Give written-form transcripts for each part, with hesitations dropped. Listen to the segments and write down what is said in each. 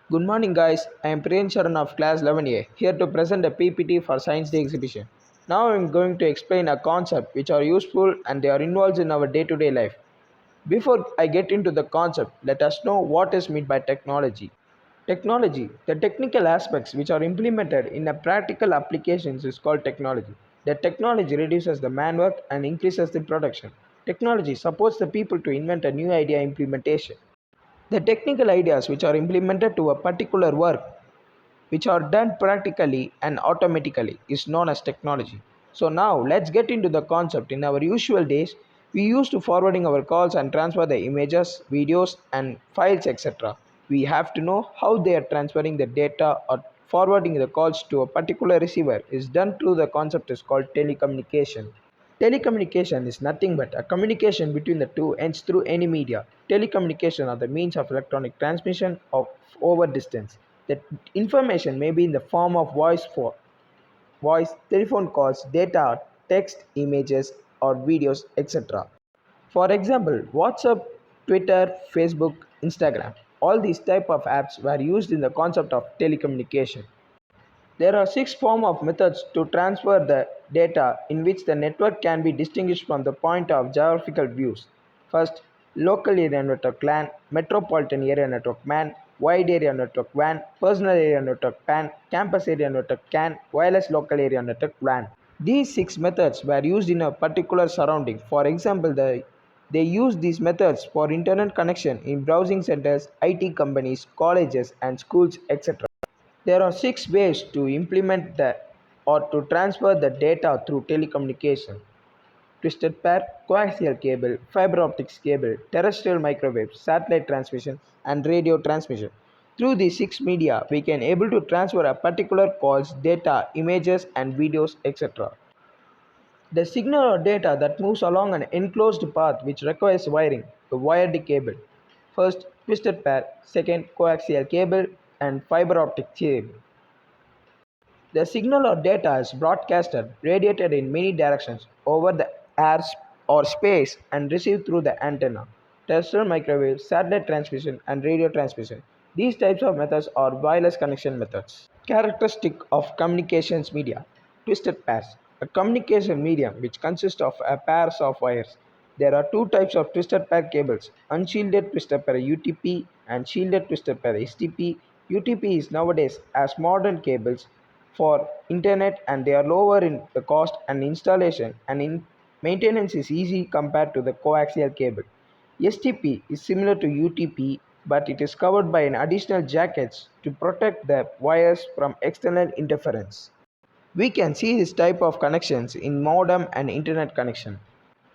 Good morning, guys. I am Priyan Charan of class 11A, here to present a PPT for Science Day exhibition. Now I am going to explain a concept which are useful and they are involved in our day-to-day life. Before I get into the concept, let us know what is meant by technology. Technology, the technical aspects which are implemented in a practical applications is called technology. The technology reduces the manwork and increases the production. Technology supports the people to invent a new idea implementation. The technical ideas which are implemented to a particular work which are done practically and automatically is known as technology. So now let's get into the concept. In our usual days, we used to forwarding our calls and transfer the images, videos and files etc. We have to know how they are transferring the data or forwarding the calls to a particular receiver is done through the concept is called telecommunication. Telecommunication is nothing but a communication between the two ends through any media. Telecommunication are the means of electronic transmission of over distance. The information may be in the form of voice, telephone calls, data, text, images, or videos, etc. For example, WhatsApp, Twitter, Facebook, Instagram. All these type of apps were used in the concept of telecommunication. There are six forms of methods to transfer the data in which the network can be distinguished from the point of geographical views. First, local area network LAN, metropolitan area network MAN, wide area network WAN, personal area network PAN, campus area network CAN, wireless local area network WLAN. These six methods were used in a particular surrounding. For example, they use these methods for internet connection in browsing centers, IT companies, colleges, and schools, etc. There are six ways to implement the or to transfer the data through telecommunication: twisted pair, coaxial cable, fiber optics cable, terrestrial microwave, satellite transmission, and radio transmission. Through these six media, we can able to transfer a particular calls, data, images, and videos, etc. The signal or data that moves along an enclosed path which requires wiring, a wired cable. First, twisted pair, second, coaxial cable, and fiber optic cable. The signal or data is broadcasted, radiated in many directions over the air or space and received through the antenna, terrestrial microwave, satellite transmission, and radio transmission. These types of methods are wireless connection methods. Characteristic of communications media: twisted pairs. A communication medium which consists of a pairs of wires. There are two types of twisted pair cables: unshielded twisted pair UTP and shielded twisted pair STP. UTP is nowadays as modern cables for internet and they are lower in the cost and installation and in maintenance is easy compared to the coaxial cable. STP is similar to UTP but it is covered by an additional jackets to protect the wires from external interference. We can see this type of connections in modem and internet connection.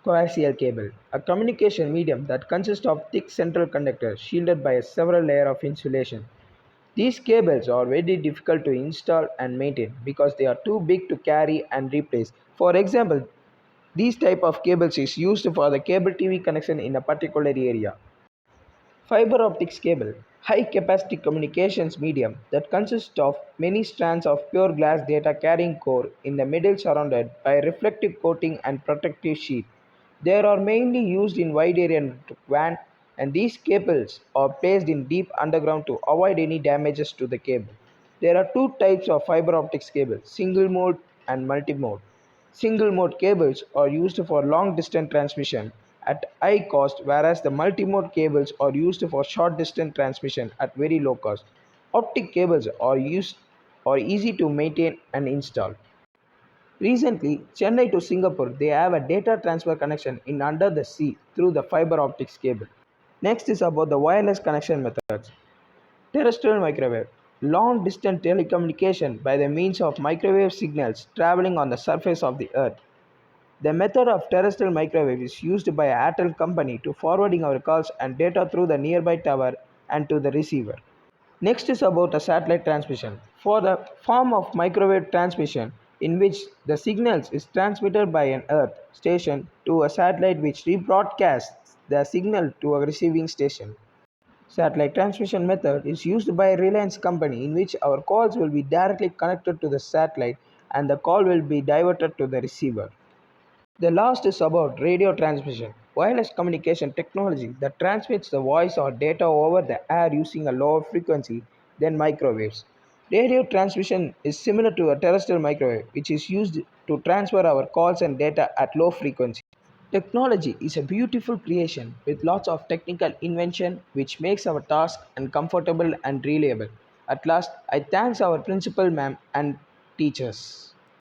Coaxial cable, a communication medium that consists of thick central conductors shielded by a several layer of insulation. These cables are very difficult to install and maintain because they are too big to carry and replace. For example, these type of cables is used for the cable TV connection in a particular area. Fiber optics cable, high capacity communications medium that consists of many strands of pure glass data carrying core in the middle surrounded by a reflective coating and protective sheet. They are mainly used in wide area network WAN and these cables are placed in deep underground to avoid any damages to the cable. There are two types of fiber optics cable, single mode and multi mode. Single mode cables are used for long distance transmission at high cost, whereas the multi-mode cables are used for short distance transmission at very low cost. Optic cables are easy to maintain and install. Recently, Chennai to Singapore, they have a data transfer connection in under the sea through the fiber optics cable. Next is about the wireless connection methods. Terrestrial microwave, long distance telecommunication by the means of microwave signals traveling on the surface of the earth. The method of terrestrial microwave is used by Airtel company to forwarding our calls and data through the nearby tower and to the receiver. Next is about a satellite transmission. For the form of microwave transmission in which the signals is transmitted by an earth station to a satellite which rebroadcasts the signal to a receiving station. Satellite transmission method is used by Reliance company in which our calls will be directly connected to the satellite and the call will be diverted to the receiver. The last is about radio transmission, wireless communication technology that transmits the voice or data over the air using a lower frequency then microwaves. Radio transmission is similar to a terrestrial microwave, which is used to transfer our calls and data at low frequency. Technology is a beautiful creation with lots of technical invention which makes our task uncomfortable and reliable. At last, I thanks our principal ma'am and teachers.